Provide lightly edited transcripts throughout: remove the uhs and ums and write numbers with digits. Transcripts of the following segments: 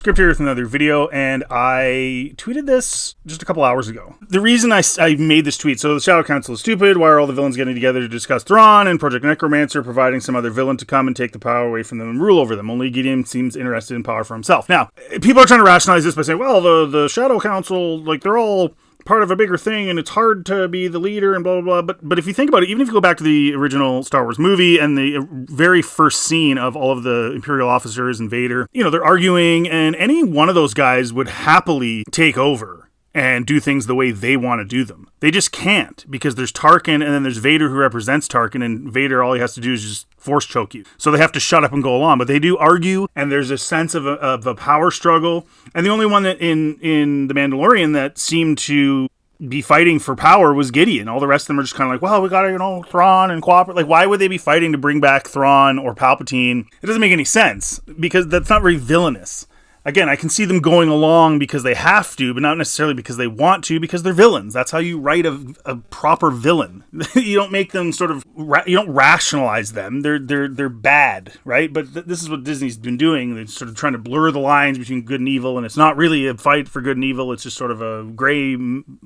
Script here with another video, and I tweeted this just a couple hours ago. The reason I made this tweet, so the Shadow Council is stupid, why are all the villains getting together to discuss Thrawn and Project Necromancer providing some other villain to come and take the power away from them and rule over them? Only Gideon seems interested in power for himself. Now, people are trying to rationalize this by saying, well, the Shadow Council, like, they're all part of a bigger thing, and it's hard to be the leader and blah, blah, blah. But if you think about it, even if you go back to the original Star Wars movie and the very first scene of all of the Imperial officers and Vader, you know, they're arguing, and any one of those guys would happily take over and do things the way they want to do them. They just can't, because there's Tarkin, and then there's Vader who represents Tarkin, and Vader, all he has to do is just force choke you. So they have to shut up and go along. But they do argue, and there's a sense of a power struggle. And the only one that in The Mandalorian that seemed to be fighting for power was Gideon. All the rest of them are just kind of like, well, we gotta, Thrawn and cooperate. Like, why would they be fighting to bring back Thrawn or Palpatine? It doesn't make any sense, because that's not very villainous. Again, I can see them going along because they have to, but not necessarily because they want to, because they're villains. That's how you write a proper villain. You don't make them you don't rationalize them. They're bad, right? But this is what Disney's been doing. They're sort of trying to blur the lines between good and evil, and it's not really a fight for good and evil. It's just sort of a gray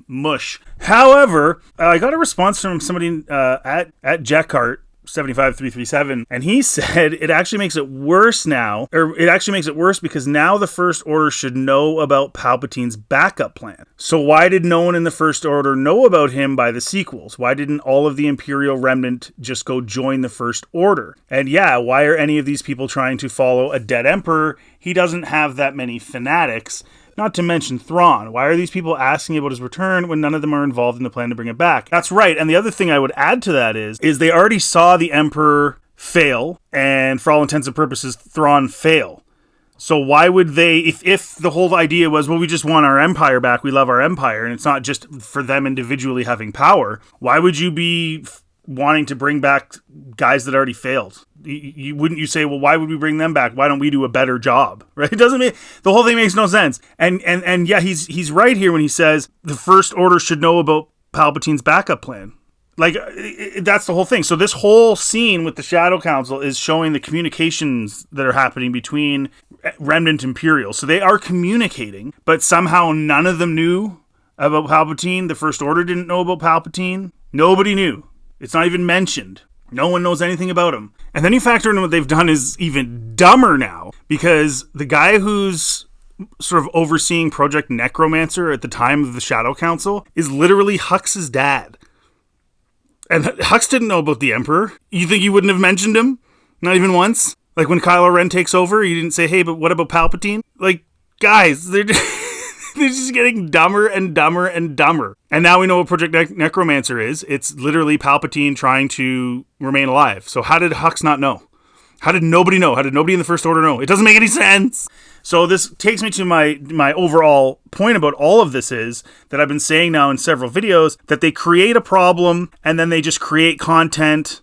mush. However, I got a response from somebody at Jackart 75337, and he said it actually makes it worse now, or it actually makes it worse because now the First Order should know about Palpatine's backup plan. So why did no one in the First Order know about him by the sequels? Why didn't all of the Imperial remnant just go join the First Order? And yeah, why are any of these people trying to follow a dead emperor? He doesn't have that many fanatics. Not to mention Thrawn. Why are these people asking about his return when none of them are involved in the plan to bring it back? That's right. And the other thing I would add to that is they already saw the Emperor fail, and for all intents and purposes, Thrawn fail. So why would they, if the whole idea was, well, we just want our empire back, we love our empire, and it's not just for them individually having power, why would you be wanting to bring back guys that already failed? Wouldn't you say, well, why would we bring them back? Why don't we do a better job? Right? It doesn't make, the whole thing makes no sense. And yeah, he's right here when he says the First Order should know about Palpatine's backup plan. Like, that's the whole thing. So this whole scene with the Shadow Council is showing the communications that are happening between Remnant Imperial. So they are communicating, but somehow none of them knew about Palpatine. The First Order didn't know about Palpatine. Nobody knew. It's not even mentioned. No one knows anything about him. And then you factor in what they've done is even dumber now, because the guy who's sort of overseeing Project Necromancer at the time of the Shadow Council is literally Hux's dad. And Hux didn't know about the Emperor. You think you wouldn't have mentioned him? Not even once? Like when Kylo Ren takes over, you didn't say, hey, but what about Palpatine? Like, guys, they're just getting dumber and dumber and dumber. And now we know what Project Necromancer is. It's literally Palpatine trying to remain alive. So how did Hux not know? How did nobody know? How did nobody in the First Order know? It doesn't make any sense. So this takes me to my overall point about all of this is that I've been saying now in several videos that they create a problem and then they just create content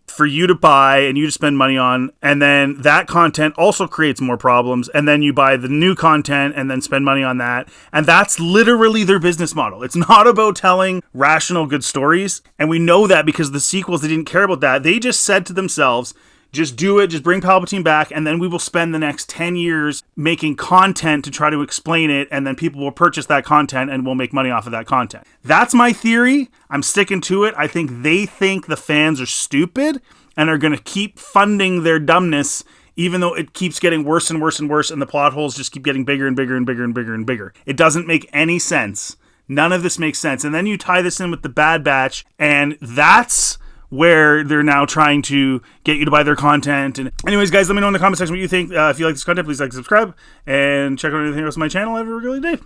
for you to buy and you to spend money on, and then that content also creates more problems, and then you buy the new content and then spend money on that, and that's literally their business model. It's not about telling rational good stories, and we know that because the sequels, they didn't care about that. They just said to themselves, just do it, just bring Palpatine back, and then we will spend the next 10 years making content to try to explain it, and then people will purchase that content and we'll make money off of that content. That's my theory. I'm sticking to it. I think they think the fans are stupid and are going to keep funding their dumbness, even though it keeps getting worse and worse and worse, and the plot holes just keep getting bigger and bigger and bigger and bigger and bigger. It doesn't make any sense. None of this makes sense. And then you tie this in with the Bad Batch, and that's where they're now trying to get you to buy their content. And anyways, guys, let me know in the comment section what you think. If you like this content, please like, subscribe, and check out anything else on my channel. Have a really good day.